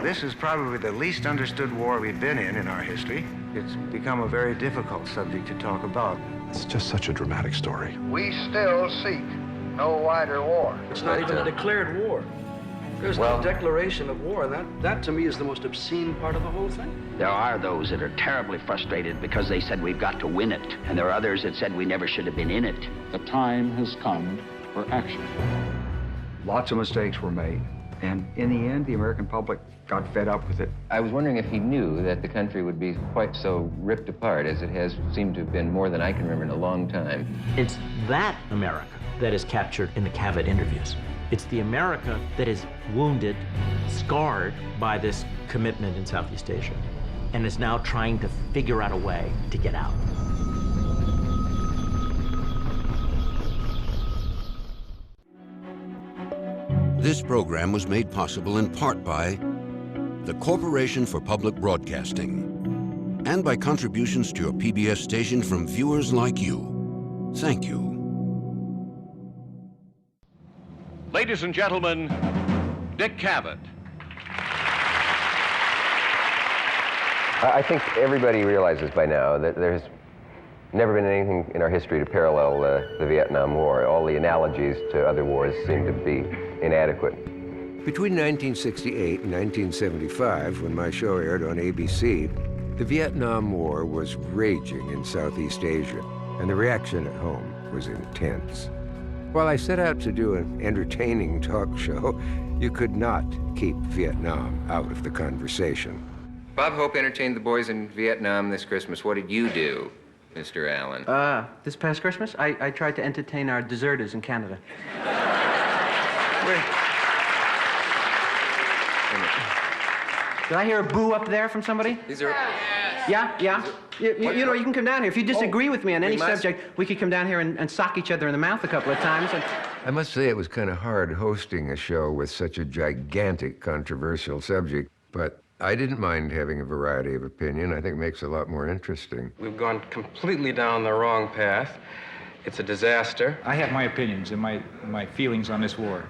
This is probably the least understood war we've been in our history. It's become a very difficult subject to talk about. It's just such a dramatic story. We still seek no wider war. It's not even a declared war. There's no declaration of war. That to me is the most obscene part of the whole thing. There are those that are terribly frustrated because they said we've got to win it, and there are others that said we never should have been in it. The time has come for action. Lots of mistakes were made, and in the end, the American public got fed up with it. I was wondering if he knew that the country would be quite so ripped apart as it has seemed to have been more than I can remember in a long time. It's that America that is captured in the Cavett interviews. It's the America that is wounded, scarred by this commitment in Southeast Asia, and is now trying to figure out a way to get out. This program was made possible in part by the Corporation for Public Broadcasting and by contributions to your PBS station from viewers like you. Thank you. Ladies and gentlemen, Dick Cavett. I think everybody realizes by now that there's never been anything in our history to parallel the Vietnam War. All the analogies to other wars seem to be inadequate. Between 1968 and 1975, when my show aired on ABC, the Vietnam War was raging in Southeast Asia, and the reaction at home was intense. While I set out to do an entertaining talk show, you could not keep Vietnam out of the conversation. Bob Hope entertained the boys in Vietnam this Christmas. What did you do, Mr. Allen? This past Christmas, I tried to entertain our deserters in Canada. Did I hear a boo up there from somebody? These are... Yeah? You know, you can come down here. If you disagree with me on any subject, we could come down here and sock each other in the mouth a couple of times. And... I must say it was kind of hard hosting a show with such a gigantic controversial subject, but I didn't mind having a variety of opinion. I think it makes it a lot more interesting. We've gone completely down the wrong path. It's a disaster. I have my opinions and my feelings on this war,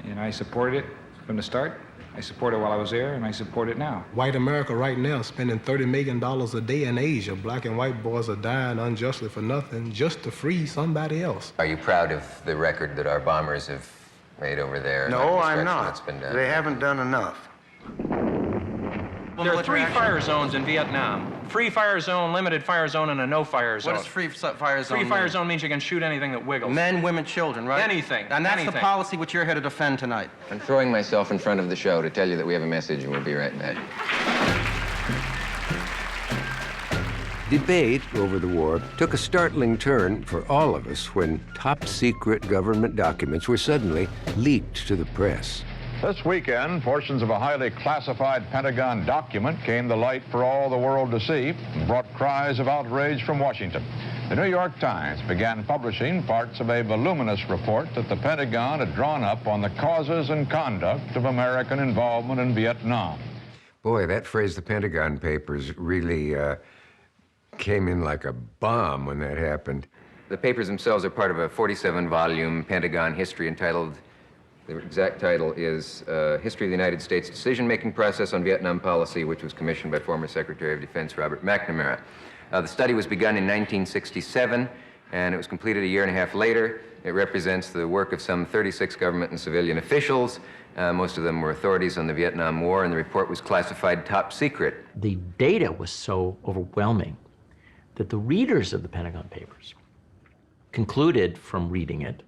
and I supported it from the start. I supported it while I was there, and I support it now. White America right now is spending $30 million a day in Asia. Black and white boys are dying unjustly for nothing just to free somebody else. Are you proud of the record that our bombers have made over there? No, I'm not. They haven't done enough. There are 3 fire zones in Vietnam. Free fire zone, limited fire zone, and a no-fire zone. What does free fire zone mean? Free fire zone means you can shoot anything that wiggles. Men, women, children, right? Anything. And that's the policy which you're here to defend tonight. I'm throwing myself in front of the show to tell you that we have a message, and we'll be right back. Debate over the war took a startling turn for all of us when top-secret government documents were suddenly leaked to the press. This weekend, portions of a highly classified Pentagon document came to light for all the world to see and brought cries of outrage from Washington. The New York Times began publishing parts of a voluminous report that the Pentagon had drawn up on the causes and conduct of American involvement in Vietnam. Boy, that phrase, the Pentagon Papers, really came in like a bomb when that happened. The papers themselves are part of a 47-volume Pentagon history entitled, the exact title is History of the United States Decision-Making Process on Vietnam Policy, which was commissioned by former Secretary of Defense Robert McNamara. The study was begun in 1967, and it was completed a year and a half later. It represents the work of some 36 government and civilian officials. Most of them were authorities on the Vietnam War, and the report was classified top secret. The data was so overwhelming that the readers of the Pentagon Papers concluded from reading it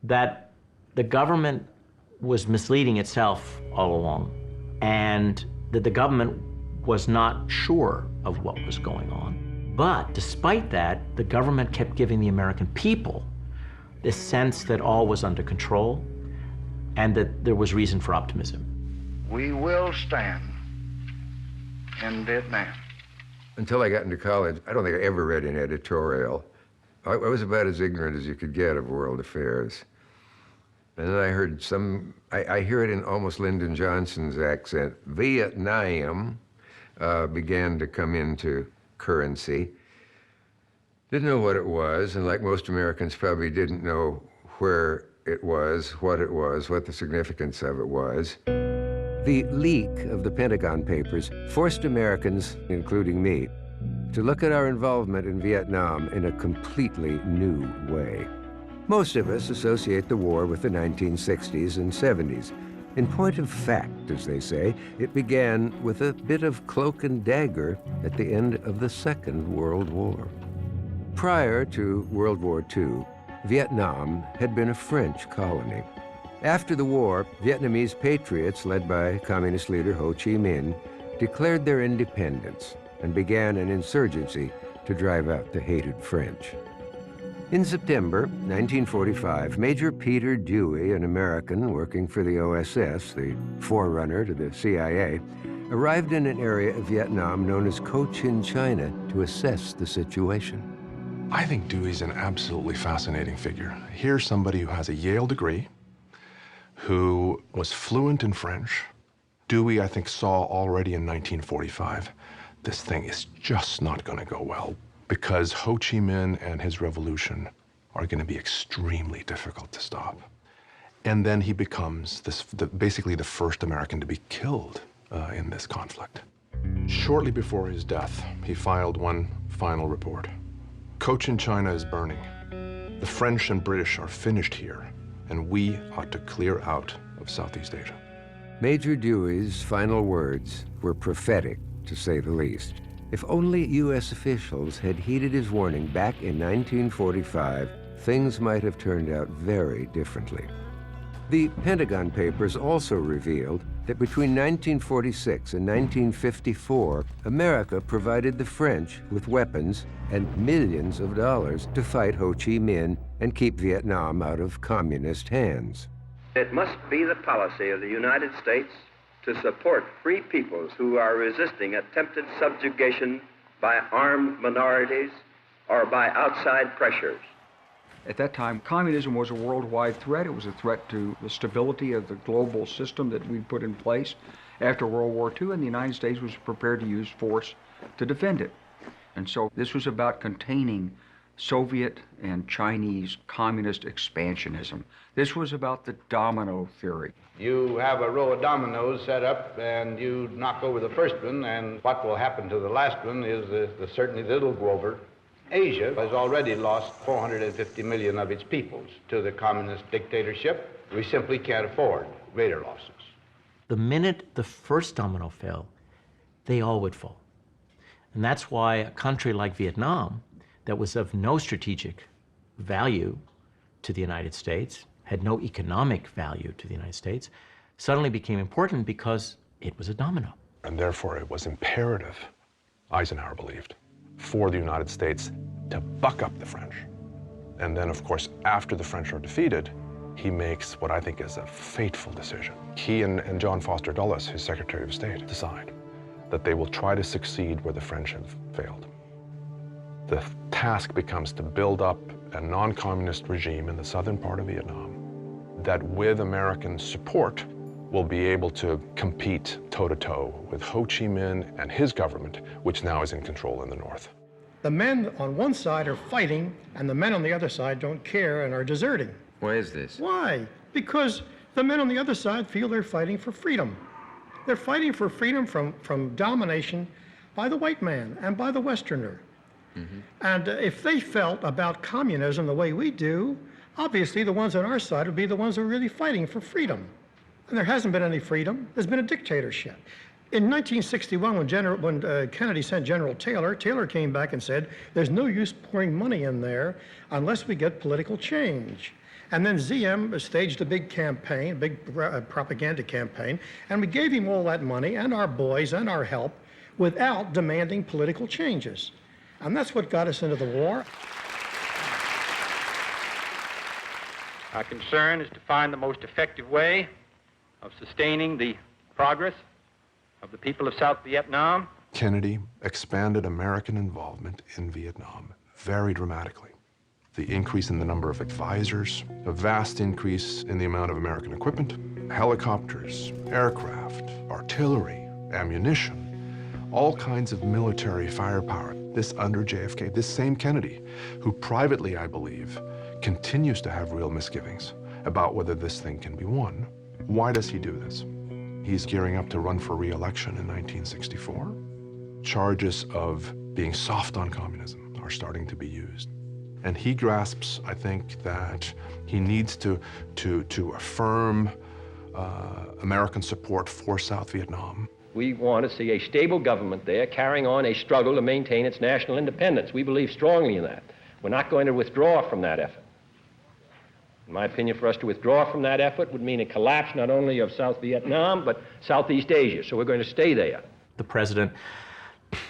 that the government was misleading itself all along, and that the government was not sure of what was going on. But despite that, the government kept giving the American people this sense that all was under control and that there was reason for optimism. We will stand in Vietnam. Until I got into college, I don't think I ever read an editorial. I was about as ignorant as you could get of world affairs. And then I heard I hear it in almost Lyndon Johnson's accent. Vietnam began to come into currency. Didn't know what it was, and like most Americans probably didn't know where it was, what the significance of it was. The leak of the Pentagon Papers forced Americans, including me, to look at our involvement in Vietnam in a completely new way. Most of us associate the war with the 1960s and 70s. In point of fact, as they say, it began with a bit of cloak and dagger at the end of the Second World War. Prior to World War II, Vietnam had been a French colony. After the war, Vietnamese patriots, led by Communist leader Ho Chi Minh, declared their independence and began an insurgency to drive out the hated French. In September 1945, Major Peter Dewey, an American working for the OSS, the forerunner to the CIA, arrived in an area of Vietnam known as Cochin China to assess the situation. I think Dewey's an absolutely fascinating figure. Here's somebody who has a Yale degree, who was fluent in French. Dewey, I think, saw already in 1945, this thing is just not going to go well, because Ho Chi Minh and his revolution are going to be extremely difficult to stop. And then he becomes basically the first American to be killed in this conflict. Shortly before his death, he filed one final report. Cochin China is burning. The French and British are finished here, and we ought to clear out of Southeast Asia. Major Dewey's final words were prophetic, to say the least. If only U.S. officials had heeded his warning back in 1945, things might have turned out very differently. The Pentagon Papers also revealed that between 1946 and 1954, America provided the French with weapons and millions of dollars to fight Ho Chi Minh and keep Vietnam out of communist hands. It must be the policy of the United States to support free peoples who are resisting attempted subjugation by armed minorities or by outside pressures. At that time, communism was a worldwide threat. It was a threat to the stability of the global system that we'd put in place after World War II, and the United States was prepared to use force to defend it. And so this was about containing Soviet and Chinese communist expansionism. This was about the domino theory. You have a row of dominoes set up, and you knock over the first one, and what will happen to the last one is certainly that it'll go over. Asia has already lost 450 million of its peoples to the communist dictatorship. We simply can't afford greater losses. The minute the first domino fell, they all would fall. And that's why a country like Vietnam, that was of no strategic value to the United States, had no economic value to the United States, suddenly became important because it was a domino. And therefore it was imperative, Eisenhower believed, for the United States to buck up the French. And then, of course, after the French are defeated, he makes what I think is a fateful decision. He and John Foster Dulles, his Secretary of State, decide that they will try to succeed where the French have failed. The task becomes to build up a non-communist regime in the southern part of Vietnam that, with American support, will be able to compete toe-to-toe with Ho Chi Minh and his government, which now is in control in the north. The men on one side are fighting, and the men on the other side don't care and are deserting. Why is this? Why? Because the men on the other side feel they're fighting for freedom. They're fighting for freedom from domination by the white man and by the Westerner. Mm-hmm. And if they felt about communism the way we do, obviously the ones on our side would be the ones who are really fighting for freedom. And there hasn't been any freedom. There's been a dictatorship. In 1961, when Kennedy sent General Taylor, Taylor came back and said, there's no use pouring money in there unless we get political change. And then ZM staged a big campaign, a big propaganda campaign, and we gave him all that money and our boys and our help without demanding political changes. And that's what got us into the war. Our concern is to find the most effective way of sustaining the progress of the people of South Vietnam. Kennedy expanded American involvement in Vietnam very dramatically. The increase in the number of advisors, a vast increase in the amount of American equipment, helicopters, aircraft, artillery, ammunition, all kinds of military firepower. This under JFK, this same Kennedy, who privately, I believe, continues to have real misgivings about whether this thing can be won. Why does he do this? He's gearing up to run for re-election in 1964. Charges of being soft on communism are starting to be used. And he grasps, I think, that he needs to affirm American support for South Vietnam. We want to see a stable government there carrying on a struggle to maintain its national independence. We believe strongly in that. We're not going to withdraw from that effort. In my opinion, for us to withdraw from that effort would mean a collapse not only of South Vietnam, but Southeast Asia. So we're going to stay there. The president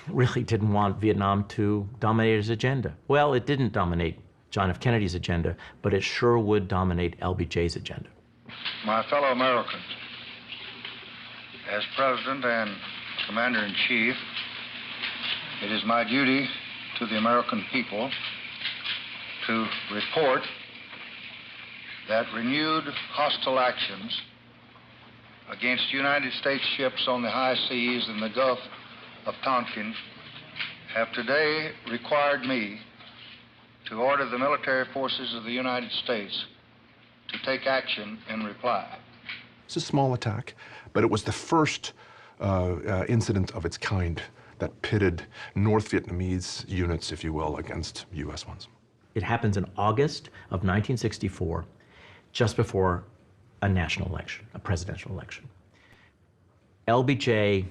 really didn't want Vietnam to dominate his agenda. Well, it didn't dominate John F. Kennedy's agenda, but it sure would dominate LBJ's agenda. My fellow Americans, as President and Commander-in-Chief, it is my duty to the American people to report that renewed hostile actions against United States ships on the high seas in the Gulf of Tonkin have today required me to order the military forces of the United States to take action in reply. It's a small attack, but it was the first incident of its kind that pitted North Vietnamese units, if you will, against U.S. ones. It happens in August of 1964, just before a national election, a presidential election. LBJ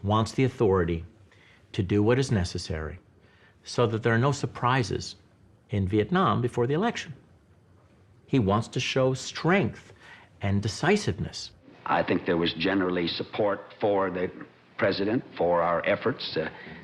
wants the authority to do what is necessary so that there are no surprises in Vietnam before the election. He wants to show strength and decisiveness. I think there was generally support for the president, for our efforts.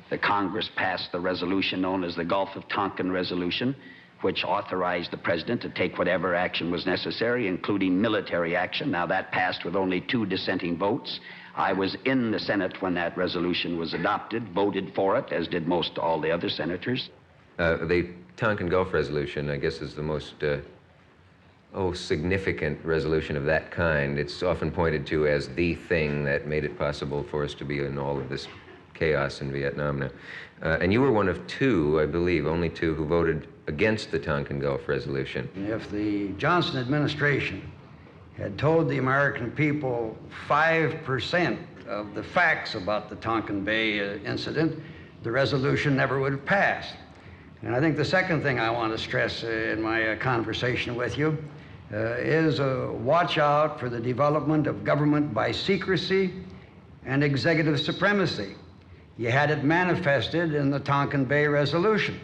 The Congress passed the resolution known as the Gulf of Tonkin Resolution, which authorized the president to take whatever action was necessary, including military action. Now, that passed with only 2 dissenting votes. I was in the Senate when that resolution was adopted, voted for it, as did most all the other senators. The Tonkin Gulf Resolution, I guess, is the most significant resolution of that kind. It's often pointed to as the thing that made it possible for us to be in all of this chaos in Vietnam now. And you were one of 2, I believe, only 2 who voted against the Tonkin Gulf Resolution. If the Johnson administration had told the American people 5% of the facts about the Tonkin Bay incident, the resolution never would have passed. And I think the second thing I want to stress in my conversation with you is watch out for the development of government by secrecy and executive supremacy. You had it manifested in the Tonkin Bay Resolution.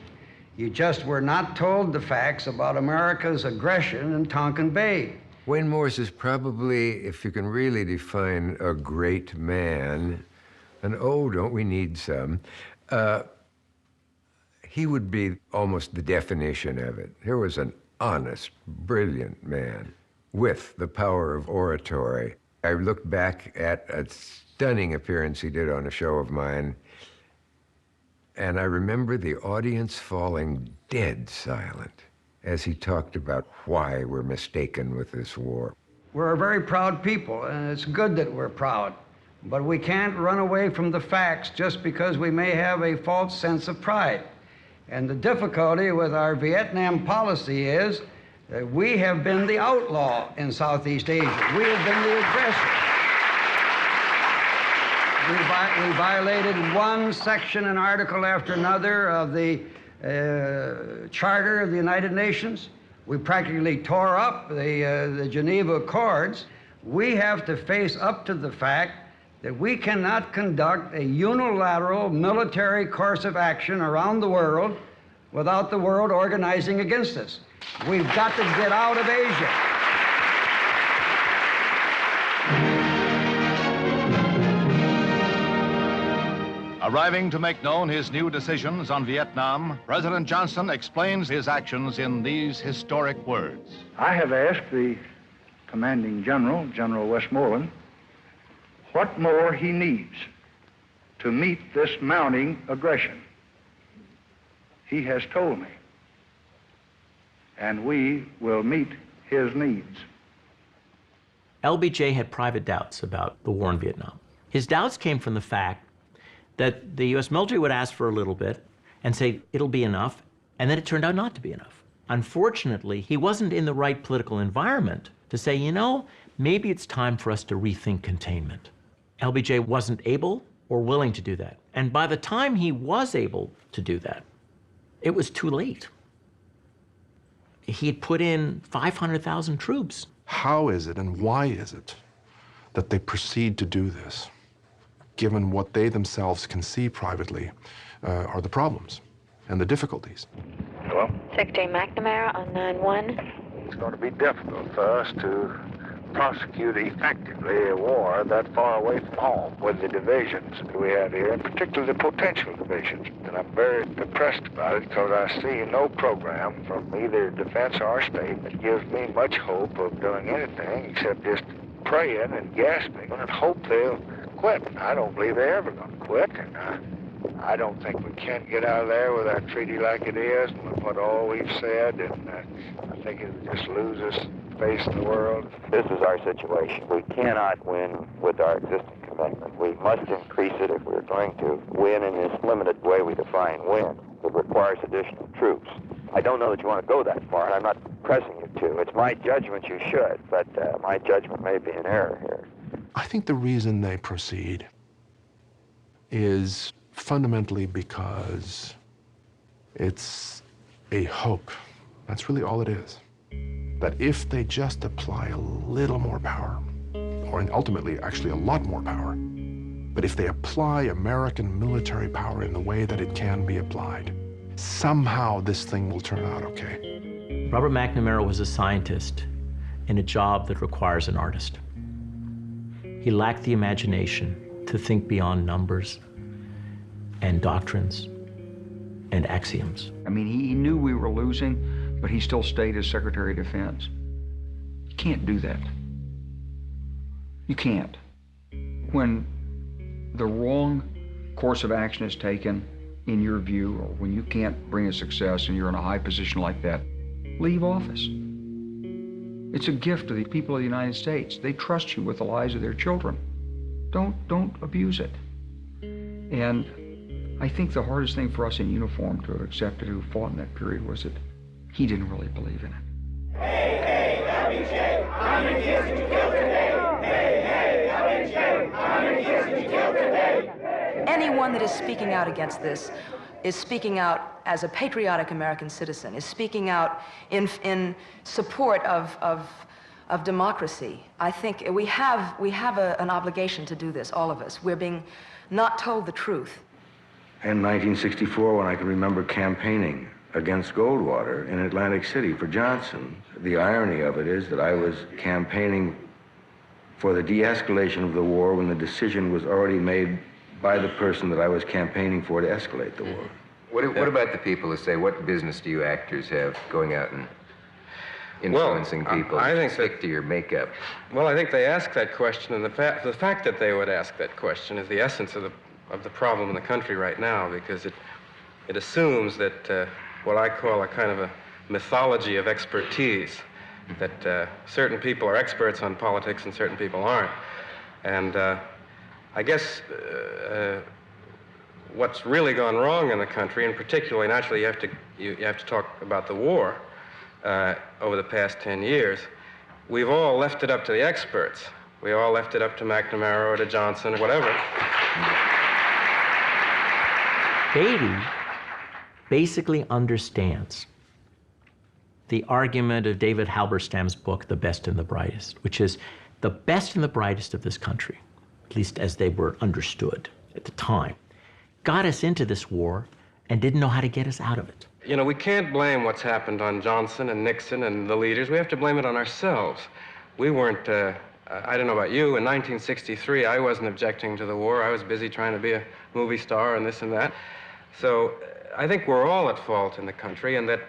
You just were not told the facts about America's aggression in Tonkin Bay. Wayne Morse is probably, if you can really define a great man, and oh, don't we need some, he would be almost the definition of it. Here was an honest, brilliant man with the power of oratory. I look back at a stunning appearance he did on a show of mine, and I remember the audience falling dead silent as he talked about why we're mistaken with this war. We're a very proud people, and it's good that we're proud. But we can't run away from the facts just because we may have a false sense of pride. And the difficulty with our Vietnam policy is that we have been the outlaw in Southeast Asia. We have been the aggressor. We violated one section and article after another of the Charter of the United Nations. We practically tore up the Geneva Accords. We have to face up to the fact that we cannot conduct a unilateral military course of action around the world without the world organizing against us. We've got to get out of Asia. Arriving to make known his new decisions on Vietnam, President Johnson explains his actions in these historic words. I have asked the commanding general, General Westmoreland, what more he needs to meet this mounting aggression. He has told me, and we will meet his needs. LBJ had private doubts about the war in Vietnam. His doubts came from the fact that the U.S. military would ask for a little bit and say, it'll be enough, and then it turned out not to be enough. Unfortunately, he wasn't in the right political environment to say, you know, maybe it's time for us to rethink containment. LBJ wasn't able or willing to do that. And by the time he was able to do that, it was too late. He had put in 500,000 troops. How is it and why is it that they proceed to do this, given what they themselves can see privately are the problems and the difficulties? Hello? Secretary McNamara on 9-1. It's going to be difficult for us to prosecute effectively a war that far away from home with the divisions we have here, and particularly the potential divisions. And I'm very depressed about it because I see no program from either defense or state that gives me much hope of doing anything except just praying and gasping and hope they'll quit. I don't believe they're ever going to quit, and I don't think we can get out of there with our treaty like it is and with what all we've said, and I think it'll just lose us face in the world. This is our situation. We cannot win with our existing commitment. We must increase it if we're going to win in this limited way we define win. It requires additional troops. I don't know that you want to go that far, and I'm not pressing you to. It's my judgment you should, but my judgment may be in error here. I think the reason they proceed is fundamentally because it's a hope. That's really all it is. That if they just apply a little more power, or ultimately actually a lot more power, but if they apply American military power in the way that it can be applied, somehow this thing will turn out okay. Robert McNamara was a scientist in a job that requires an artist. He lacked the imagination to think beyond numbers and doctrines and axioms. I mean, he knew we were losing, but he still stayed as Secretary of Defense. You can't do that. You can't. When the wrong course of action is taken, in your view, or when you can't bring a success and you're in a high position like that, leave office. It's a gift to the people of the United States. They trust you with the lives of their children. Don't abuse it. And I think the hardest thing for us in uniform to have accepted who fought in that period was that he didn't really believe in it. Hey, hey, LBJ, how many kids did you kill today? Hey, hey, LBJ, how many kids did you kill today? Anyone that is speaking out against this is speaking out as a patriotic American citizen, is speaking out in support of democracy. I think we have an obligation to do this, all of us. We're being not told the truth. In 1964, when I can remember campaigning against Goldwater in Atlantic City for Johnson, the irony of it is that I was campaigning for the de-escalation of the war when the decision was already made by the person that I was campaigning for to escalate the war. What about the people who say, what business do you actors have going out and influencing people? I think stick to your makeup. Well, I think they ask that question, and the fact that they would ask that question is the essence of the problem in the country right now, because it assumes that what I call a kind of a mythology of expertise, that certain people are experts on politics and certain people aren't. And I guess what's really gone wrong in the country, and particularly, naturally, you have to talk about the war over the past 10 years. We've all left it up to the experts. We all left it up to McNamara or to Johnson or whatever. Beatty basically understands the argument of David Halberstam's book, The Best and the Brightest, which is the best and the brightest of this country, at least as they were understood at the time, got us into this war and didn't know how to get us out of it. You know, we can't blame what's happened on Johnson and Nixon and the leaders. We have to blame it on ourselves. We weren't, I don't know about you, in 1963, I wasn't objecting to the war. I was busy trying to be a movie star and this and that. So I think we're all at fault in the country, and that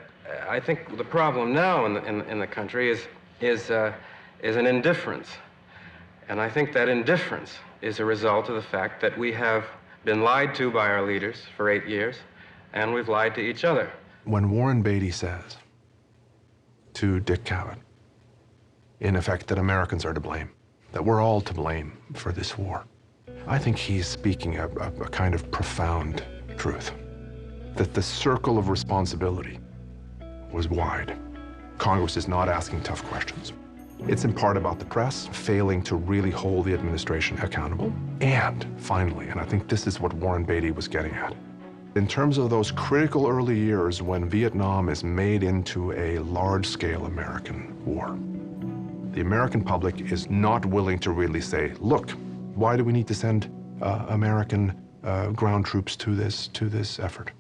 I think the problem now in the country is an indifference. And I think that indifference is a result of the fact that we have been lied to by our leaders for 8 years, and we've lied to each other. When Warren Beatty says to Dick Cavett, in effect, that Americans are to blame, that we're all to blame for this war, I think he's speaking a kind of profound truth, that the circle of responsibility was wide. Congress is not asking tough questions. It's in part about the press failing to really hold the administration accountable. And finally, and I think this is what Warren Beatty was getting at, in terms of those critical early years when Vietnam is made into a large-scale American war, the American public is not willing to really say, look, why do we need to send American ground troops to this effort?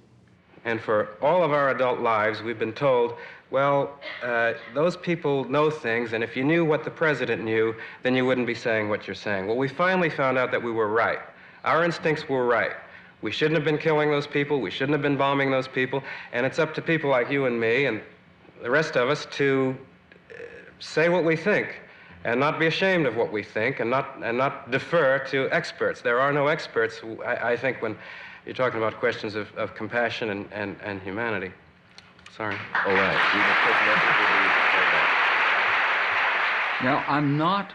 And for all of our adult lives, we've been told, well, those people know things, and if you knew what the president knew, then you wouldn't be saying what you're saying. Well, we finally found out that we were right. Our instincts were right. We shouldn't have been killing those people. We shouldn't have been bombing those people. And it's up to people like you and me and the rest of us to say what we think and not be ashamed of what we think and not defer to experts. There are no experts, I think, when you're talking about questions of compassion and humanity. Sorry. All right. Now, I'm not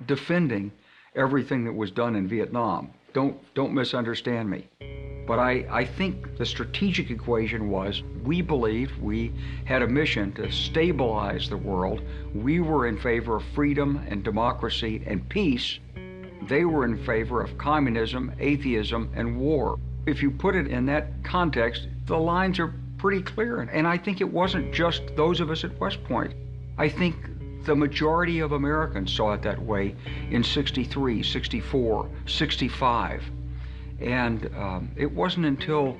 defending everything that was done in Vietnam. Don't misunderstand me. But I think the strategic equation was we believed we had a mission to stabilize the world. We were in favor of freedom and democracy and peace. They were in favor of communism, atheism, and war. If you put it in that context, the lines are pretty clear. And I think it wasn't just those of us at West Point. I think the majority of Americans saw it that way in 63, 64, 65. And it wasn't until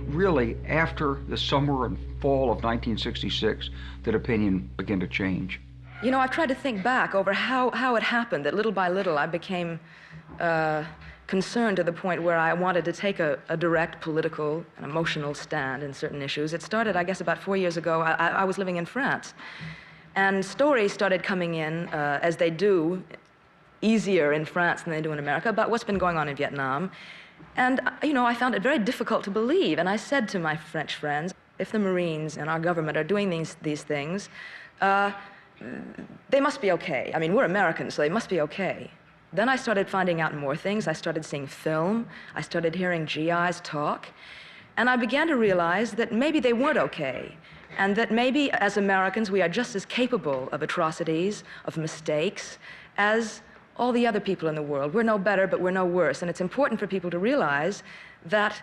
really after the summer and fall of 1966 that opinion began to change. You know, I've tried to think back over how it happened that little by little I became concerned to the point where I wanted to take a direct political and emotional stand in certain issues. It started, I guess, about 4 years ago. I was living in France. And stories started coming in, as they do, easier in France than they do in America, about what's been going on in Vietnam. And, you know, I found it very difficult to believe. And I said to my French friends, if the Marines and our government are doing these things, they must be okay. I mean, we're Americans, so they must be okay. Then I started finding out more things. I started seeing film. I started hearing GIs talk. And I began to realize that maybe they weren't okay. And that maybe, as Americans, we are just as capable of atrocities, of mistakes, as all the other people in the world. We're no better, but we're no worse. And it's important for people to realize that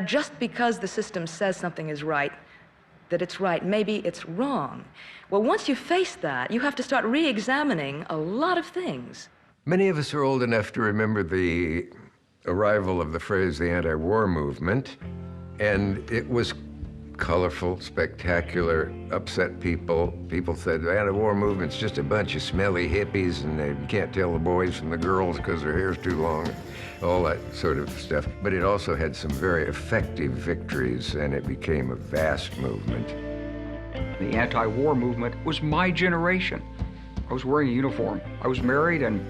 just because the system says something is right, that it's right, maybe it's wrong. Well, once you face that, you have to start re-examining a lot of things. Many of us are old enough to remember the arrival of the phrase the anti-war movement, and it was colorful, spectacular, upset people. People said the anti-war movement's just a bunch of smelly hippies and they can't tell the boys from the girls because their hair's too long, all that sort of stuff. But it also had some very effective victories and it became a vast movement. The anti-war movement was my generation. I was wearing a uniform. I was married and,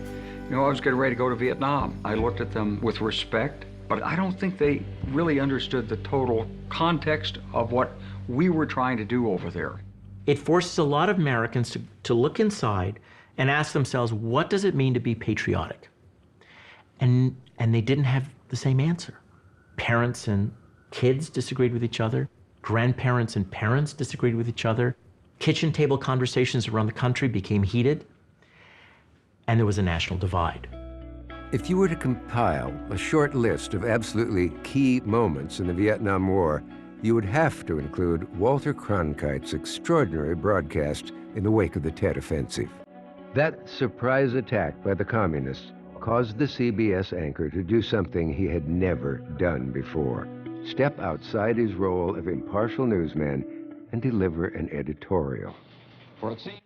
you know, I was getting ready to go to Vietnam. I looked at them with respect, but I don't think they really understood the total context of what we were trying to do over there. It forces a lot of Americans to look inside and ask themselves, what does it mean to be patriotic? And they didn't have the same answer. Parents and kids disagreed with each other. Grandparents and parents disagreed with each other. Kitchen table conversations around the country became heated. And there was a national divide. If you were to compile a short list of absolutely key moments in the Vietnam War, you would have to include Walter Cronkite's extraordinary broadcast in the wake of the Tet Offensive. That surprise attack by the communists caused the CBS anchor to do something he had never done before: step outside his role of impartial newsman and deliver an editorial. For it seems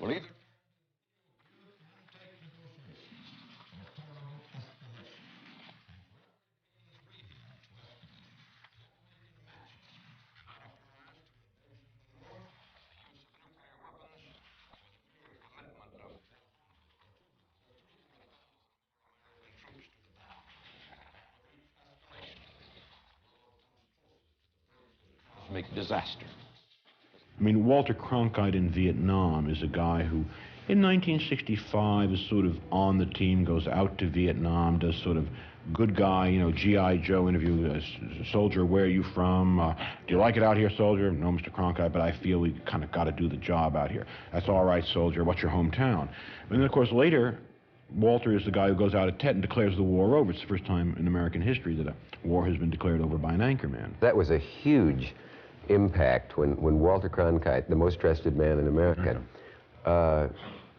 well, either make disaster. I mean, Walter Cronkite in Vietnam is a guy who In 1965, is sort of on the team, goes out to Vietnam, does sort of good guy, you know, G.I. Joe interview, soldier, where are you from? Do you like it out here, soldier? No, Mr. Cronkite, but I feel we kind of got to do the job out here. That's all right, soldier. What's your hometown? And then, of course, later, Walter is the guy who goes out at Tet and declares the war over. It's the first time in American history that a war has been declared over by an anchorman. That was a huge impact when Walter Cronkite, the most trusted man in America,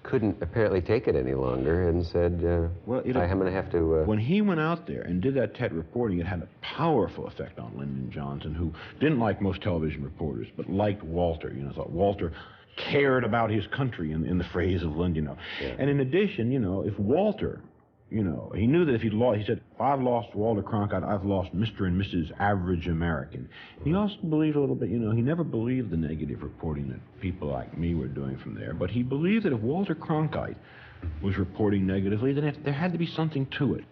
couldn't apparently take it any longer and said, I'm going to have to... When he went out there and did that Tet reporting, it had a powerful effect on Lyndon Johnson, who didn't like most television reporters, but liked Walter. You know, thought Walter cared about his country, in the phrase of Lyndon, you know. Yeah. And in addition, you know, if Walter, you know, he knew that if he'd lost, he said, if I've lost Walter Cronkite, I've lost Mr. and Mrs. Average American. He also believed a little bit, you know, he never believed the negative reporting that people like me were doing from there, but he believed that if Walter Cronkite was reporting negatively, then there had to be something to it.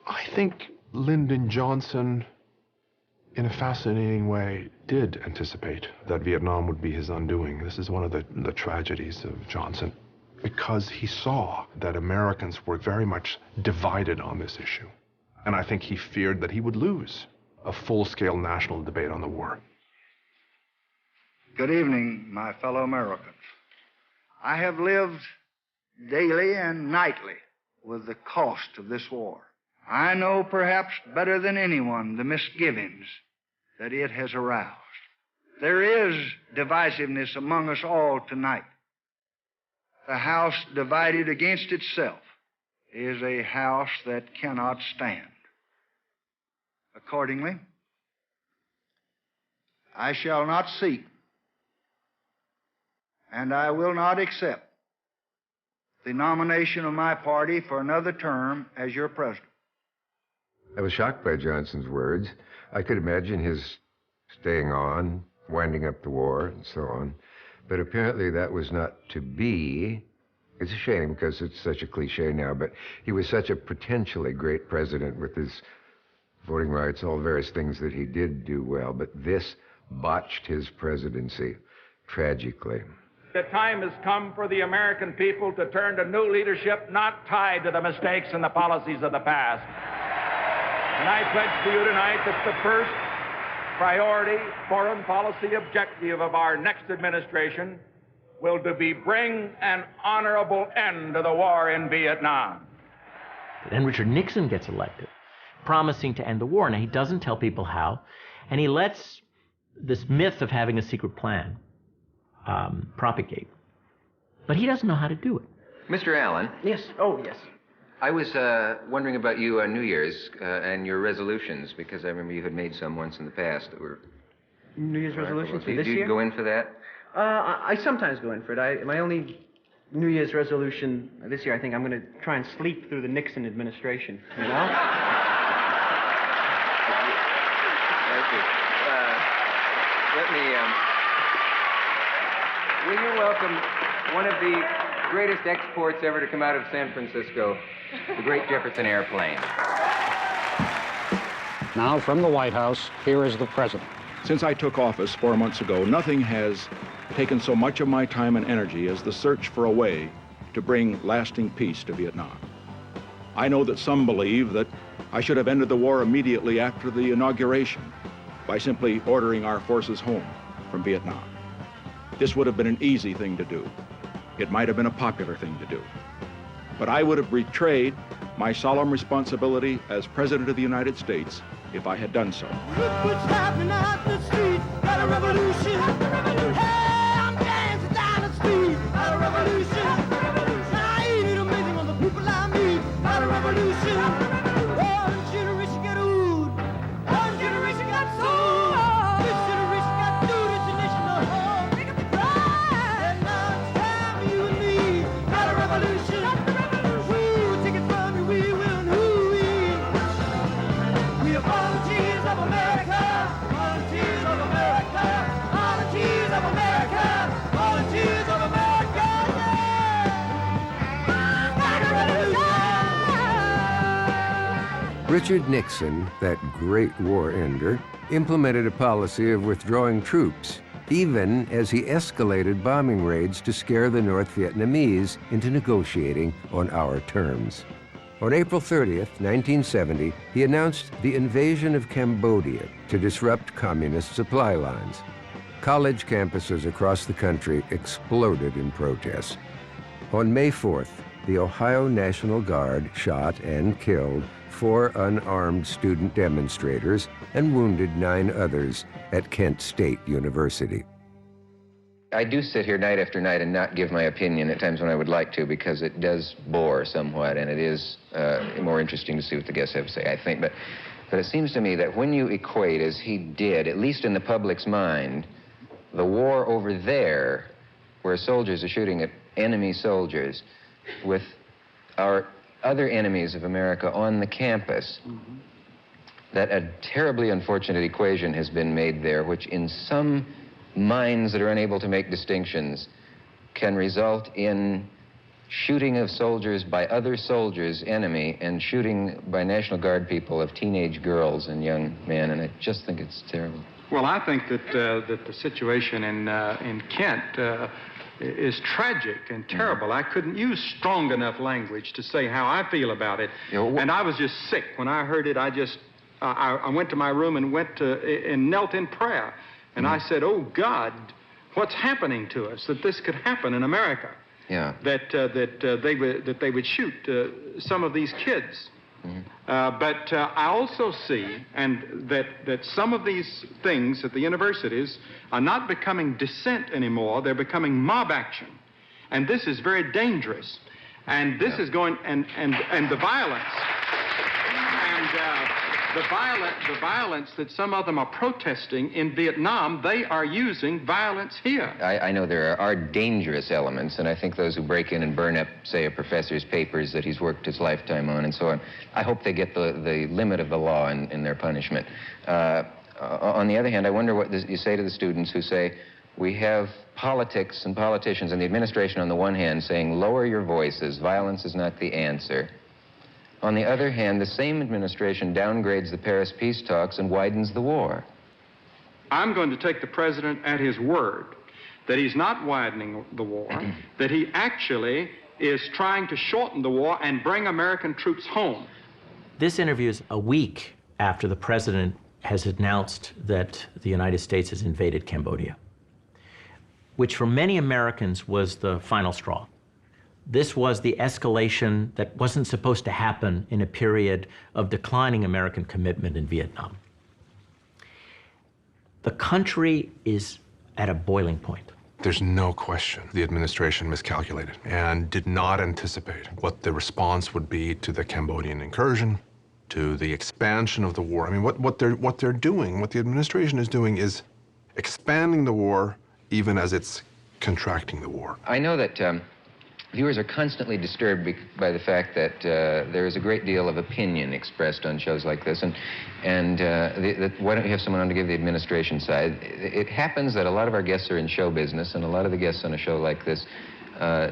I think Lyndon Johnson, in a fascinating way, did anticipate that Vietnam would be his undoing. This is one of the tragedies of Johnson, because he saw that Americans were very much divided on this issue. And I think he feared that he would lose a full-scale national debate on the war. Good evening, my fellow Americans. I have lived daily and nightly with the cost of this war. I know perhaps better than anyone the misgivings that it has aroused. There is divisiveness among us all tonight. The house divided against itself is a house that cannot stand. Accordingly, I shall not seek, and I will not accept, the nomination of my party for another term as your president. I was shocked by Johnson's words. I could imagine his staying on, winding up the war, and so on. But apparently that was not to be. It's a shame because it's such a cliche now, but he was such a potentially great president with his voting rights, all the various things that he did do well, but this botched his presidency tragically. The time has come for the American people to turn to new leadership not tied to the mistakes and the policies of the past. And I pledge to you tonight that the first priority foreign policy objective of our next administration will be bring an honorable end to the war in Vietnam. Then Richard Nixon gets elected, promising to end the war. Now, he doesn't tell people how, and he lets this myth of having a secret plan propagate. But he doesn't know how to do it. Mr. Allen? Yes. Oh, yes. I was wondering about you on New Year's and your resolutions, because I remember you had made some once in the past that were... New Year's resolutions for this year? Do you go in for that? I sometimes go in for it. My only New Year's resolution this year, I think I'm going to try and sleep through the Nixon administration, you know? Thank you. Will you welcome one of the greatest exports ever to come out of San Francisco, the great Jefferson airplane. Now, from the White House, here is the President. Since I took office 4 months ago, nothing has taken so much of my time and energy as the search for a way to bring lasting peace to Vietnam. I know that some believe that I should have ended the war immediately after the inauguration by simply ordering our forces home from Vietnam. This would have been an easy thing to do. It might have been a popular thing to do. But I would have betrayed my solemn responsibility as President of the United States if I had done so. Look what's happening out the street. Got a revolution. Hey, I'm dancing down the street. Got a revolution. Now ain't it amazing when the people I meet. Got a revolution. One generation got old. One generation got sold. This generation got new. This generation no home. Pick up the cry. And now it's time for you and me. Got a revolution. Who take it from me? We will and who we. We are volunteers of America. Volunteers of America. Volunteers of America. Volunteers of America. Richard Nixon, that great war ender, implemented a policy of withdrawing troops even as he escalated bombing raids to scare the North Vietnamese into negotiating on our terms. On April 30th, 1970, he announced the invasion of Cambodia to disrupt communist supply lines. College campuses across the country exploded in protest. On May 4th, the Ohio National Guard shot and killed 4 unarmed student demonstrators and wounded 9 others at Kent State University. I do sit here night after night and not give my opinion at times when I would like to, because it does bore somewhat, and it is more interesting to see what the guests have to say, I think. But it seems to me that when you equate, as he did, at least in the public's mind, the war over there, where soldiers are shooting at enemy soldiers, with our other enemies of America on the campus, that a terribly unfortunate equation has been made there, which in some minds that are unable to make distinctions can result in shooting of soldiers by other soldiers, enemy, and shooting by National Guard people of teenage girls and young men, and I just think it's terrible. Well, I think that the situation in Kent is tragic and terrible. I couldn't use strong enough language to say how I feel about it. And I was just sick. When I heard it, I went to my room and and knelt in prayer. And I said, oh, God, what's happening to us, that this could happen in America? Yeah. That they would shoot some of these kids. But I also see that some of these things at the universities are not becoming dissent anymore. They're becoming mob action. And this is very dangerous. And this is going, and the violence. The violence that some of them are protesting in Vietnam, they are using violence here. I know there are dangerous elements, and I think those who break in and burn up, say, a professor's papers that he's worked his lifetime on and so on, I hope they get the limit of the law in their punishment. On the other hand, I wonder what you say to the students who say, we have politics and politicians and the administration on the one hand saying, lower your voices, violence is not the answer. On the other hand, the same administration downgrades the Paris peace talks and widens the war. I'm going to take the president at his word that he's not widening the war, that he actually is trying to shorten the war and bring American troops home. This interview is a week after the president has announced that the United States has invaded Cambodia, which for many Americans was the final straw. This was the escalation that wasn't supposed to happen in a period of declining American commitment in Vietnam. The country is at a boiling point. There's no question the administration miscalculated and did not anticipate what the response would be to the Cambodian incursion, to the expansion of the war. I mean, what they're doing, what the administration is doing is expanding the war even as it's contracting the war. I know that viewers are constantly disturbed by the fact that there is a great deal of opinion expressed on shows like this, and why don't you have someone on to give the administration side? It happens that a lot of our guests are in show business, and a lot of the guests on a show like this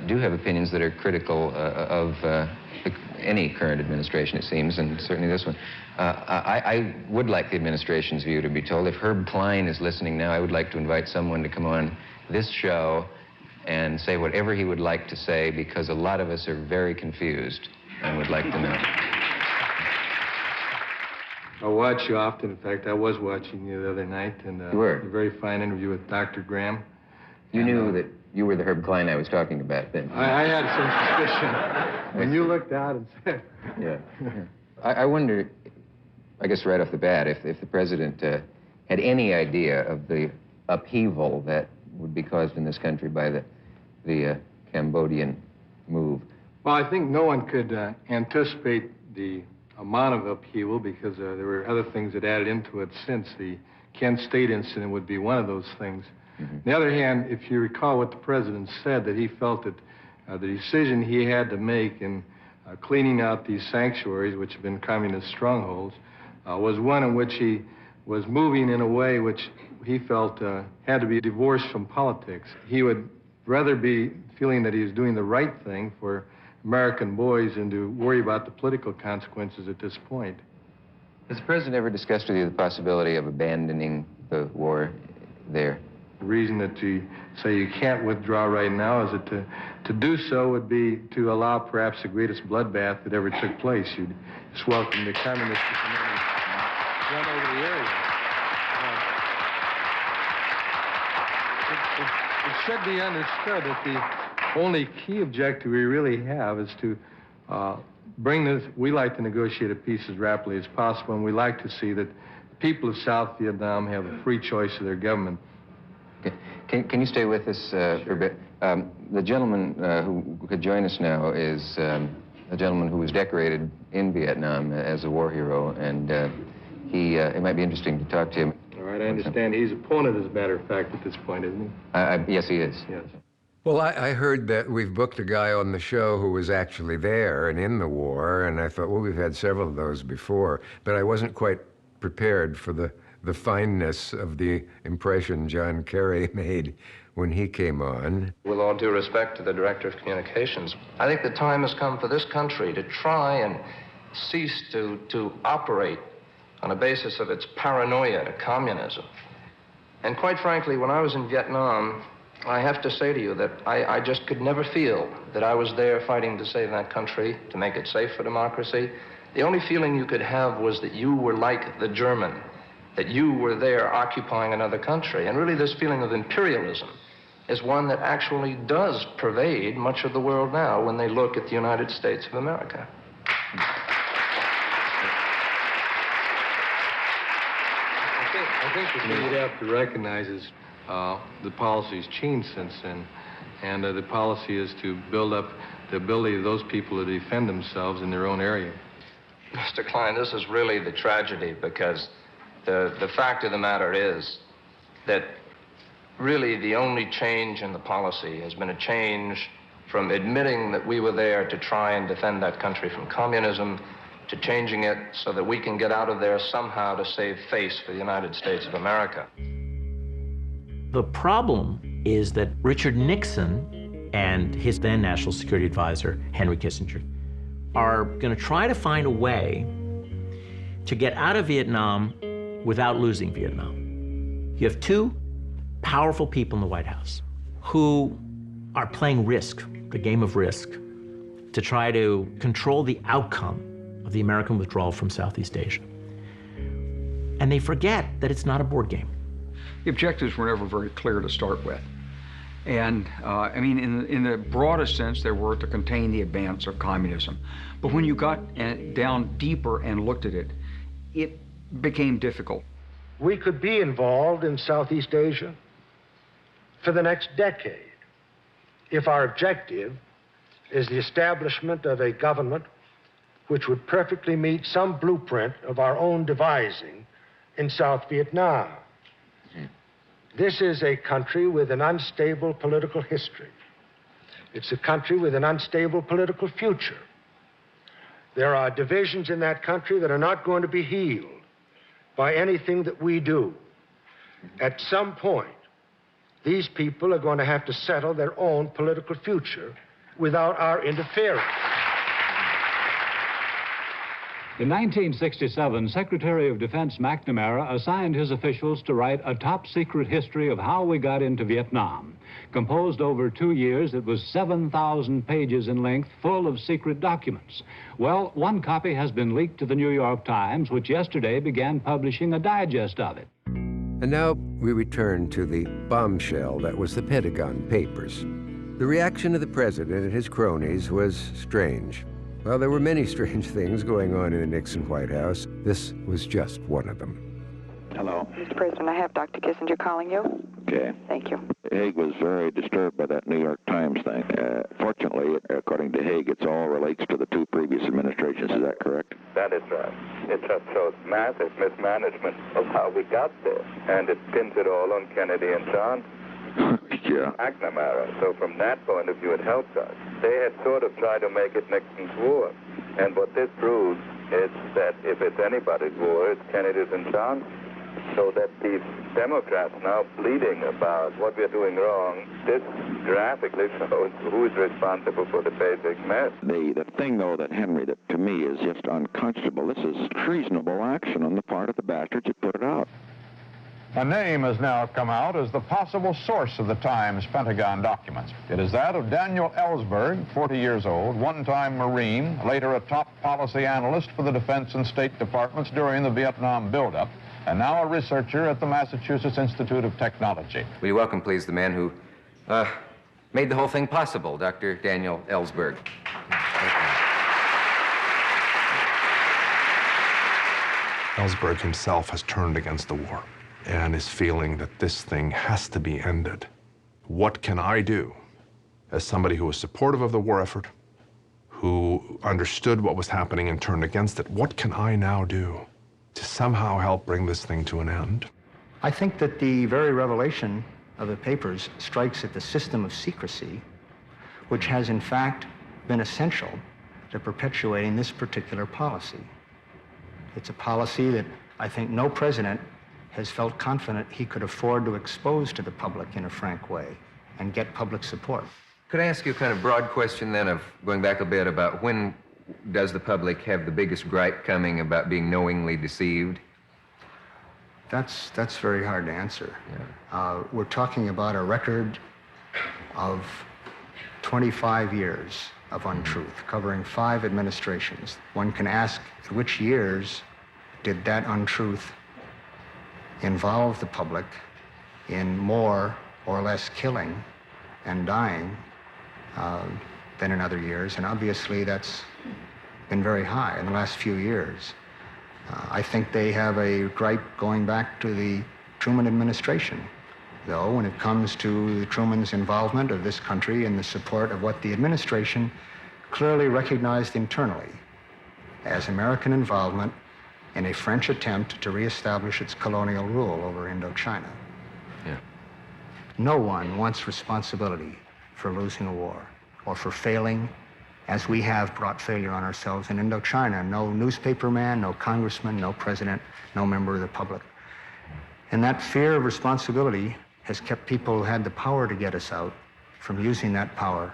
do have opinions that are critical of any current administration, it seems, and certainly this one. I would like the administration's view to be told. If Herb Klein is listening now, I would like to invite someone to come on this show and say whatever he would like to say, because a lot of us are very confused and would like to know. I watch you often. In fact, I was watching you the other night, and you were. A very fine interview with Dr. Graham. You knew that you were the Herb Klein I was talking about then. I had some suspicion when you looked out and said... Yeah. I wonder, I guess right off the bat, if the president had any idea of the upheaval that would be caused in this country by the Cambodian move. Well, I think no one could anticipate the amount of upheaval, because there were other things that added into it since. The Kent State incident would be one of those things. On the other hand, if you recall what the president said, that he felt that the decision he had to make in cleaning out these sanctuaries, which have been communist strongholds, was one in which he was moving in a way which he felt had to be divorced from politics. He would rather be feeling that he was doing the right thing for American boys than to worry about the political consequences at this point. Has the president ever discussed with you the possibility of abandoning the war there? The reason that you say you can't withdraw right now is that to do so would be to allow perhaps the greatest bloodbath that ever took place. You'd just welcome the communists to come in and run over the area. It should be understood that the only key objective we really have is to bring this. We like to negotiate a peace as rapidly as possible, and we like to see that the people of South Vietnam have a free choice of their government. Okay. Can you stay with us for a bit? The gentleman who could join us now is a gentleman who was decorated in Vietnam as a war hero, and it might be interesting to talk to him. All right, I understand he's opponent, as a matter of fact, at this point, isn't he? Yes, he is. Yes. Well, I heard that we've booked a guy on the show who was actually there and in the war, and I thought, well, we've had several of those before, but I wasn't quite prepared for the fineness of the impression John Kerry made when he came on. With all due respect to the Director of Communications, I think the time has come for this country to try and cease to operate on a basis of its paranoia to communism. And quite frankly, when I was in Vietnam, I have to say to you that I just could never feel that I was there fighting to save that country, to make it safe for democracy. The only feeling you could have was that you were like the German, that you were there occupying another country. And really this feeling of imperialism is one that actually does pervade much of the world now when they look at the United States of America. I think the thing you'd have to recognize is the policy's changed since then, and the policy is to build up the ability of those people to defend themselves in their own area. Mr. Klein, this is really the tragedy, because the fact of the matter is that really the only change in the policy has been a change from admitting that we were there to try and defend that country from communism to changing it so that we can get out of there somehow to save face for the United States of America. The problem is that Richard Nixon and his then National Security Advisor, Henry Kissinger, are going to try to find a way to get out of Vietnam without losing Vietnam. You have two powerful people in the White House who are playing risk, the game of risk, to try to control the outcome of the American withdrawal from Southeast Asia. And they forget that it's not a board game. The objectives were never very clear to start with. And I mean, in the broadest sense, they were to contain the advance of communism. But when you got down deeper and looked at it, it became difficult. We could be involved in Southeast Asia for the next decade if our objective is the establishment of a government which would perfectly meet some blueprint of our own devising in South Vietnam. This is a country with an unstable political history. It's a country with an unstable political future. There are divisions in that country that are not going to be healed by anything that we do. At some point, these people are going to have to settle their own political future without our interference. In 1967, Secretary of Defense McNamara assigned his officials to write a top-secret history of how we got into Vietnam. Composed over 2 years, it was 7,000 pages in length, full of secret documents. Well, one copy has been leaked to the New York Times, which yesterday began publishing a digest of it. And now we return to the bombshell that was the Pentagon Papers. The reaction of the president and his cronies was strange. Well, there were many strange things going on in the Nixon White House. This was just one of them. Hello. Mr. President, I have Dr. Kissinger calling you. Okay. Thank you. Haig was very disturbed by that New York Times thing. Fortunately, according to Haig, it all relates to the two previous administrations. Is that correct? That is right. It just shows massive mismanagement of how we got there. And it pins it all on Kennedy and Johnson. Yeah. McNamara. So from that point of view, it helped us. They had sort of tried to make it Nixon's war. And what this proves is that if it's anybody's war, it's Kennedy's and Johnson. So that these Democrats now bleating about what we're doing wrong, this graphically shows who is responsible for the basic mess. The thing, though, that Henry, that to me is just unconscionable, this is treasonable action on the part of the bastards who put it out. A name has now come out as the possible source of the Times Pentagon documents. It is that of Daniel Ellsberg, 40 years old, one-time Marine, later a top policy analyst for the Defense and State Departments during the Vietnam buildup, and now a researcher at the Massachusetts Institute of Technology. Will you welcome, please, the man who made the whole thing possible, Dr. Daniel Ellsberg. Ellsberg himself has turned against the war and is feeling that this thing has to be ended. What can I do as somebody who was supportive of the war effort, who understood what was happening and turned against it? What can I now do to somehow help bring this thing to an end? I think that the very revelation of the papers strikes at the system of secrecy, which has in fact been essential to perpetuating this particular policy. It's a policy that I think no president has felt confident he could afford to expose to the public in a frank way and get public support. Could I ask you a kind of broad question then of going back a bit about when does the public have the biggest gripe coming about being knowingly deceived? That's very hard to answer. Yeah. We're talking about a record of 25 years of untruth, covering 5 administrations. One can ask which years did that untruth involve the public in more or less killing and dying than in other years, and obviously that's been very high in the last few years. I think they have a gripe going back to the Truman administration, though, when it comes to Truman's involvement of this country in the support of what the administration clearly recognized internally as American involvement in a French attempt to reestablish its colonial rule over Indochina. Yeah. No one wants responsibility for losing a war or for failing, as we have brought failure on ourselves in Indochina. No newspaper man, no congressman, no president, no member of the public. And that fear of responsibility has kept people who had the power to get us out from using that power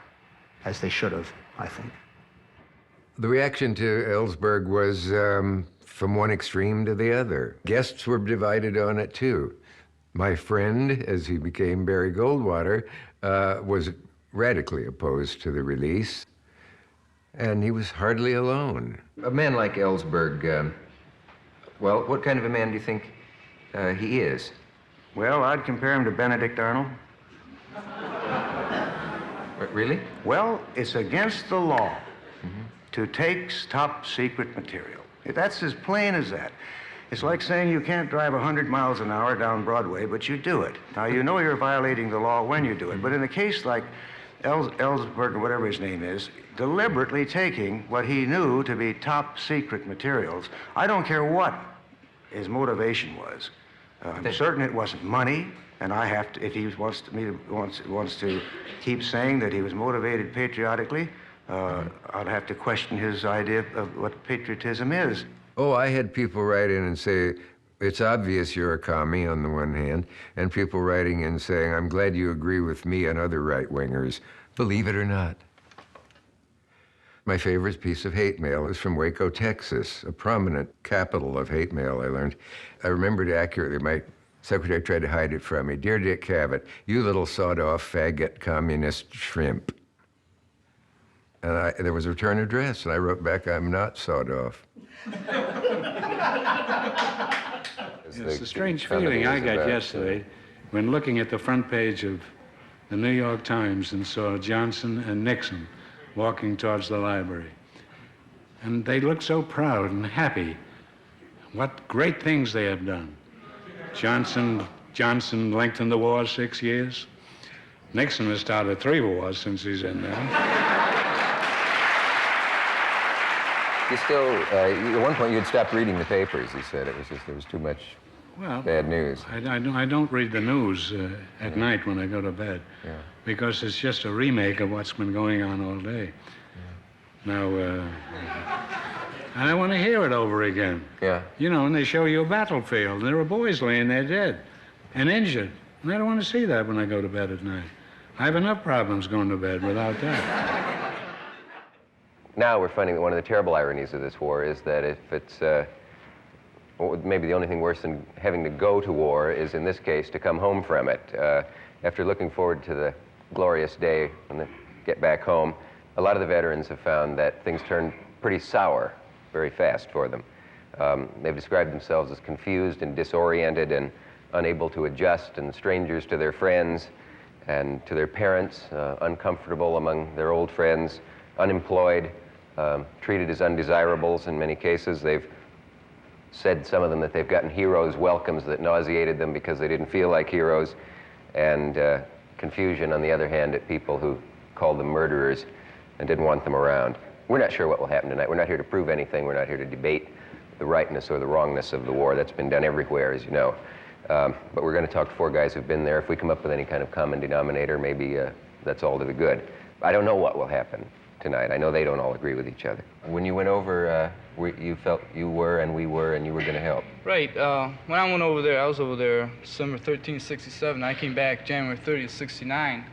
as they should have, I think. The reaction to Ellsberg was from one extreme to the other. Guests were divided on it too. My friend, as he became Barry Goldwater, was radically opposed to the release, and he was hardly alone. A man like Ellsberg, well, what kind of a man do you think he is? Well, I'd compare him to Benedict Arnold. Really? Well, it's against the law to take top secret material. That's as plain as that. It's like saying you can't drive 100 miles an hour down Broadway, but you do it. Now, you know you're violating the law when you do it, but in a case like Ellsberg, or whatever his name is, deliberately taking what he knew to be top secret materials, I don't care what his motivation was. I'm certain it wasn't money, and I have to, if he wants to keep saying that he was motivated patriotically, I'd have to question his idea of what patriotism is. Oh, I had people write in and say, it's obvious you're a commie on the one hand, and people writing in saying, I'm glad you agree with me and other right-wingers, believe it or not. My favorite piece of hate mail is from Waco, Texas, a prominent capital of hate mail, I learned. I remembered accurately. My secretary tried to hide it from me. Dear Dick Cavett, you little sawed-off faggot communist shrimp. And there was a return address, and I wrote back, I'm not sawed off. It's a strange feeling I got yesterday when looking at the front page of the New York Times and saw Johnson and Nixon walking towards the library. And they looked so proud and happy. What great things they have done. Johnson lengthened the war 6 years. Nixon has started 3 wars since he's in there. You still, at one point you had stopped reading the papers, you said. It was just, there was too much bad news. I don't read the news at night when I go to bed, because it's just a remake of what's been going on all day. Now, I want to hear it over again. Yeah. You know, and they show you a battlefield, and there are boys laying there dead and injured. And I don't want to see that when I go to bed at night. I have enough problems going to bed without that. Now we're finding that one of the terrible ironies of this war is that if it's maybe the only thing worse than having to go to war is, in this case, to come home from it. After looking forward to the glorious day when they get back home, a lot of the veterans have found that things turn pretty sour very fast for them. They've described themselves as confused and disoriented and unable to adjust, and strangers to their friends and to their parents, uncomfortable among their old friends, unemployed, treated as undesirables in many cases. They've said, some of them, that they've gotten heroes' welcomes that nauseated them because they didn't feel like heroes, and confusion, on the other hand, at people who called them murderers and didn't want them around. We're not sure what will happen tonight. We're not here to prove anything. We're not here to debate the rightness or the wrongness of the war. That's been done everywhere, as you know. But we're going to talk to 4 guys who've been there. If we come up with any kind of common denominator, maybe that's all to the good. I don't know what will happen tonight. I know they don't all agree with each other. When you went over, you felt you were and we were and you were going to help. Right. When I went over there, I was over there December 13th, 67. I came back January 30th, 69.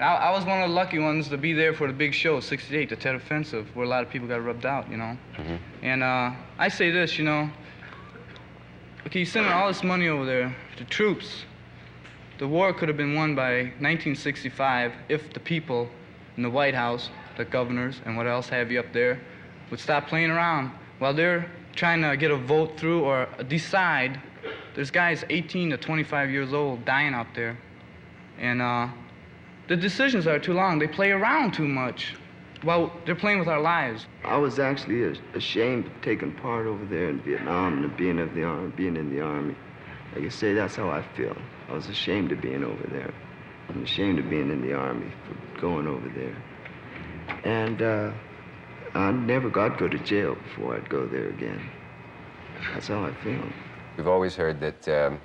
I was one of the lucky ones to be there for the big show, 68, the Tet Offensive, where a lot of people got rubbed out, you know. Mm-hmm. And I say this, you know, okay, you're sending all this money over there to troops. The war could have been won by 1965 if the people in the White House, the governors and what else have you up there, would stop playing around while they're trying to get a vote through or decide. There's guys 18 to 25 years old dying out there. And the decisions are too long. They play around too much while they're playing with our lives. I was actually ashamed of taking part over there in Vietnam and being in the Army. Like I say, that's how I feel. I was ashamed of being over there. I'm ashamed of being in the Army for going over there. And I never got to go to jail before I'd go there again. That's how I feel. We've always heard that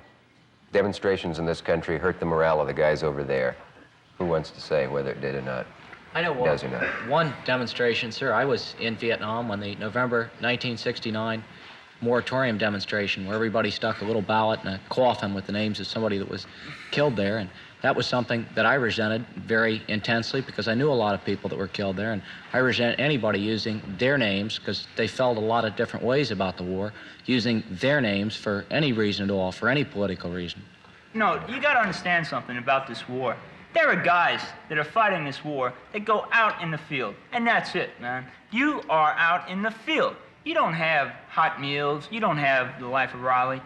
demonstrations in this country hurt the morale of the guys over there. Who wants to say whether it did or not? I know one demonstration, sir. I was in Vietnam when the November 1969 moratorium demonstration, where everybody stuck a little ballot in a coffin with the names of somebody that was killed there, and that was something that I resented very intensely because I knew a lot of people that were killed there, and I resent anybody using their names because they felt a lot of different ways about the war, using their names for any reason at all, for any political reason. No, you got to understand something about this war. There are guys that are fighting this war that go out in the field, and that's it, man. You are out in the field. You don't have hot meals. You don't have the life of Raleigh. Right.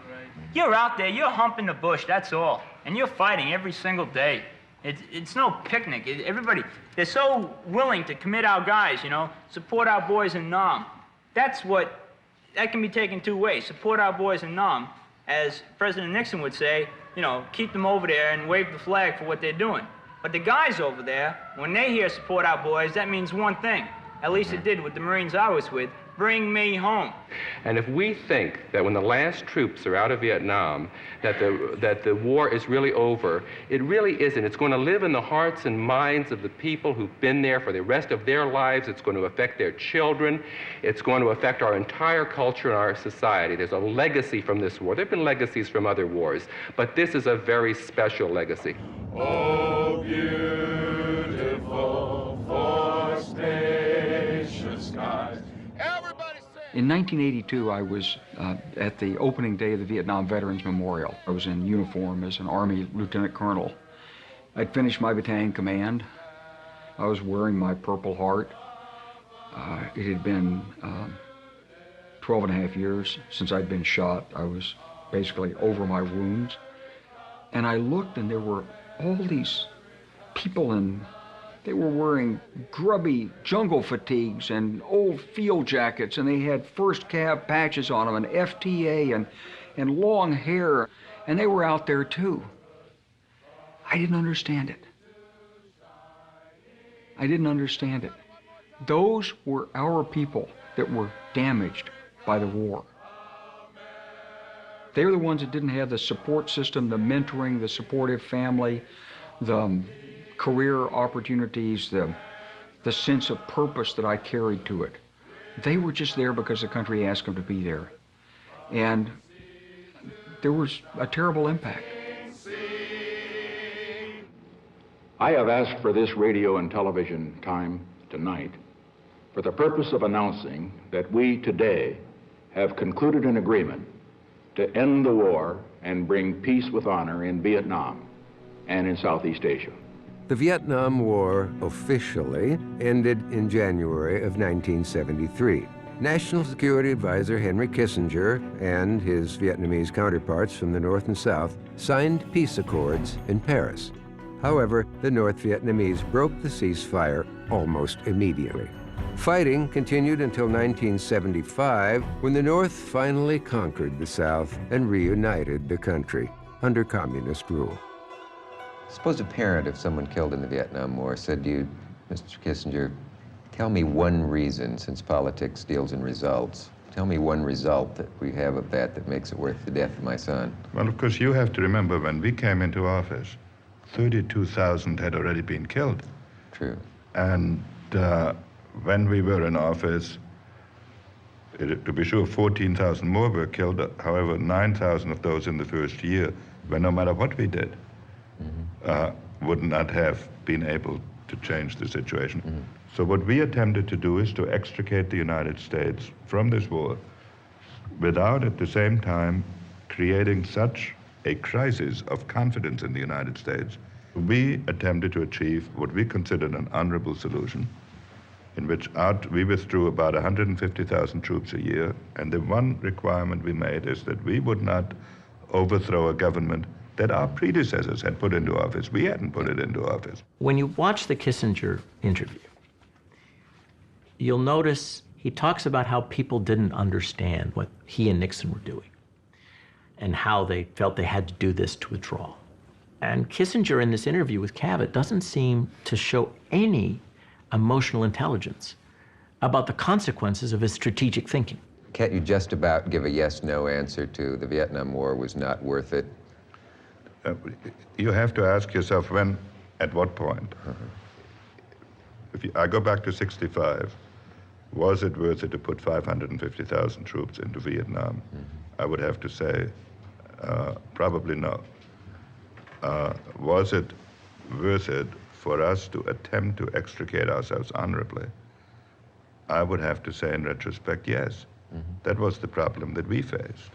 You're out there. You're humping the bush, that's all. And you're fighting every single day. It's no picnic. Everybody, they're so willing to commit our guys, you know, support our boys in Nam. That can be taken 2 ways. Support our boys in Nam, as President Nixon would say, you know, keep them over there and wave the flag for what they're doing. But the guys over there, when they hear support our boys, that means one thing. At least it did with the Marines I was with. Bring me home. And if we think that when the last troops are out of Vietnam, that the war is really over, it really isn't. It's going to live in the hearts and minds of the people who've been there for the rest of their lives. It's going to affect their children. It's going to affect our entire culture and our society. There's a legacy from this war. There have been legacies from other wars, but this is a very special legacy. Oh, beautiful four-station skies. In 1982, I was at the opening day of the Vietnam Veterans Memorial. I was in uniform as an Army Lieutenant Colonel. I'd finished my battalion command. I was wearing my Purple Heart. It had been 12 and a half years since I'd been shot. I was basically over my wounds. And I looked, and there were all these people in they were wearing grubby jungle fatigues and old field jackets, and they had first cav patches on them and FTA and long hair, and they were out there too. I didn't understand it. I didn't understand it. Those were our people that were damaged by the war. They were the ones that didn't have the support system, the mentoring, the supportive family, the career opportunities, the sense of purpose that I carried to it. They were just there because the country asked them to be there. And there was a terrible impact. I have asked for this radio and television time tonight for the purpose of announcing that we today have concluded an agreement to end the war and bring peace with honor in Vietnam and in Southeast Asia. The Vietnam War officially ended in January of 1973. National Security Advisor Henry Kissinger and his Vietnamese counterparts from the North and South signed peace accords in Paris. However, the North Vietnamese broke the ceasefire almost immediately. Fighting continued until 1975, when the North finally conquered the South and reunited the country under communist rule. Suppose a parent of someone killed in the Vietnam War said to you, Mr. Kissinger, tell me one reason, since politics deals in results, tell me one result that we have of that makes it worth the death of my son. Well, of course, you have to remember when we came into office, 32,000 had already been killed. True. And when we were in office, to be sure, 14,000 more were killed. However, 9,000 of those in the first year, where no matter what we did, would not have been able to change the situation. So what we attempted to do is to extricate the United States from this war without at the same time creating such a crisis of confidence in the United States. We attempted to achieve what we considered an honorable solution, in which we withdrew about 150,000 troops a year, and the one requirement we made is that we would not overthrow a government that our predecessors had put into office. We hadn't put it into office. When you watch the Kissinger interview, you'll notice he talks about how people didn't understand what he and Nixon were doing and how they felt they had to do this to withdraw. And Kissinger in this interview with Cavett doesn't seem to show any emotional intelligence about the consequences of his strategic thinking. Can't you just about give a yes-no answer to the Vietnam War was not worth it? You have to ask yourself when, at what point. I go back to 65, was it worth it to put 550,000 troops into Vietnam? I would have to say, probably no. Was it worth it for us to attempt to extricate ourselves honorably? I would have to say in retrospect, yes. That was the problem that we faced.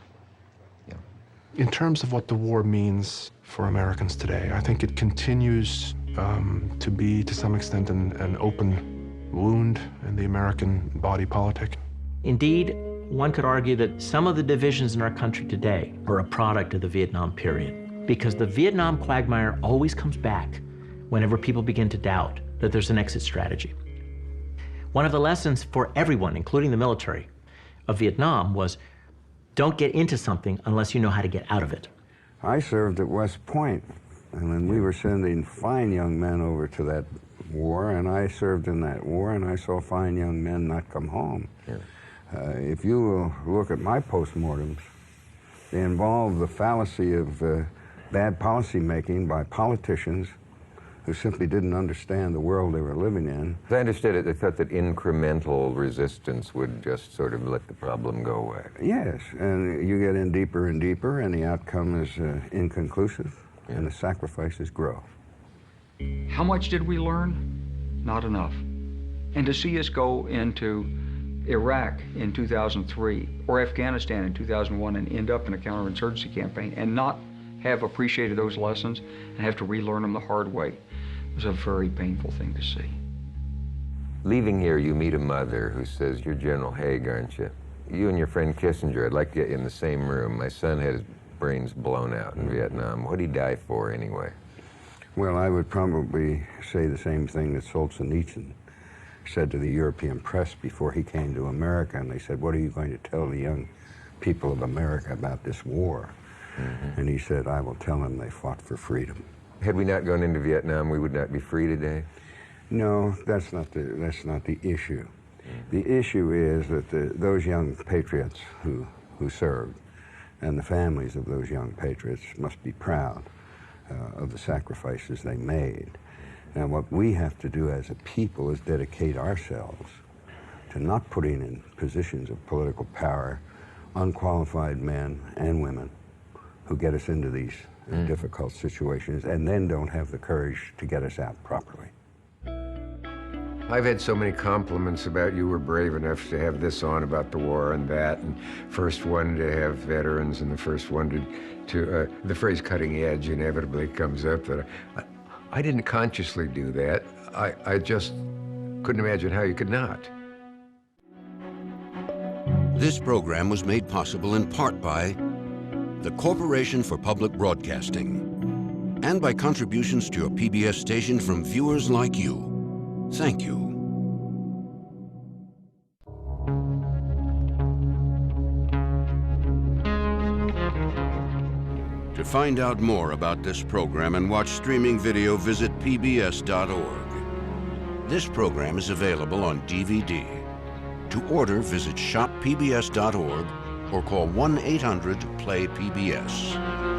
In terms of what the war means for Americans today, I think it continues to be, to some extent, an open wound in the American body politic. Indeed, one could argue that some of the divisions in our country today are a product of the Vietnam period, because the Vietnam quagmire always comes back whenever people begin to doubt that there's an exit strategy. One of the lessons for everyone, including the military, of Vietnam was don't get into something unless you know how to get out of it. I served at West Point, and then we were sending fine young men over to that war, and I served in that war, and I saw fine young men not come home. If you will look at my postmortems, they involve the fallacy of bad policy making by politicians who simply didn't understand the world they were living in. As I understood it, they thought that incremental resistance would just sort of let the problem go away. Yes, and you get in deeper and deeper, and the outcome is inconclusive, and the sacrifices grow. How much did we learn? Not enough. And to see us go into Iraq in 2003 or Afghanistan in 2001 and end up in a counterinsurgency campaign and not have appreciated those lessons and have to relearn them the hard way was a very painful thing to see. Leaving here, you meet a mother who says, "You're General Haig, aren't you? You and your friend Kissinger, I'd like to get you in the same room. My son had his brains blown out in Vietnam. What'd he die for anyway?" Well, I would probably say the same thing that Solzhenitsyn said to the European press before he came to America, and they said, "What are you going to tell the young people of America about this war?" And he said, "I will tell them they fought for freedom." Had we not gone into Vietnam, we would not be free today? No, that's not the issue. The issue is that those young patriots who served and the families of those young patriots must be proud of the sacrifices they made. And what we have to do as a people is dedicate ourselves to not putting in positions of political power unqualified men and women who get us into these difficult situations and then don't have the courage to get us out properly. I've had so many compliments about you were brave enough to have this on about the war and that, and first one to have veterans, and the first one to the phrase cutting edge inevitably comes up. That I didn't consciously do that. I just couldn't imagine how you could not. This program was made possible in part by the Corporation for Public Broadcasting and by contributions to a PBS station from viewers like you. Thank you. To find out more about this program and watch streaming video, visit pbs.org. This program is available on DVD. To order, visit shoppbs.org or call 1-800-PLAY-PBS.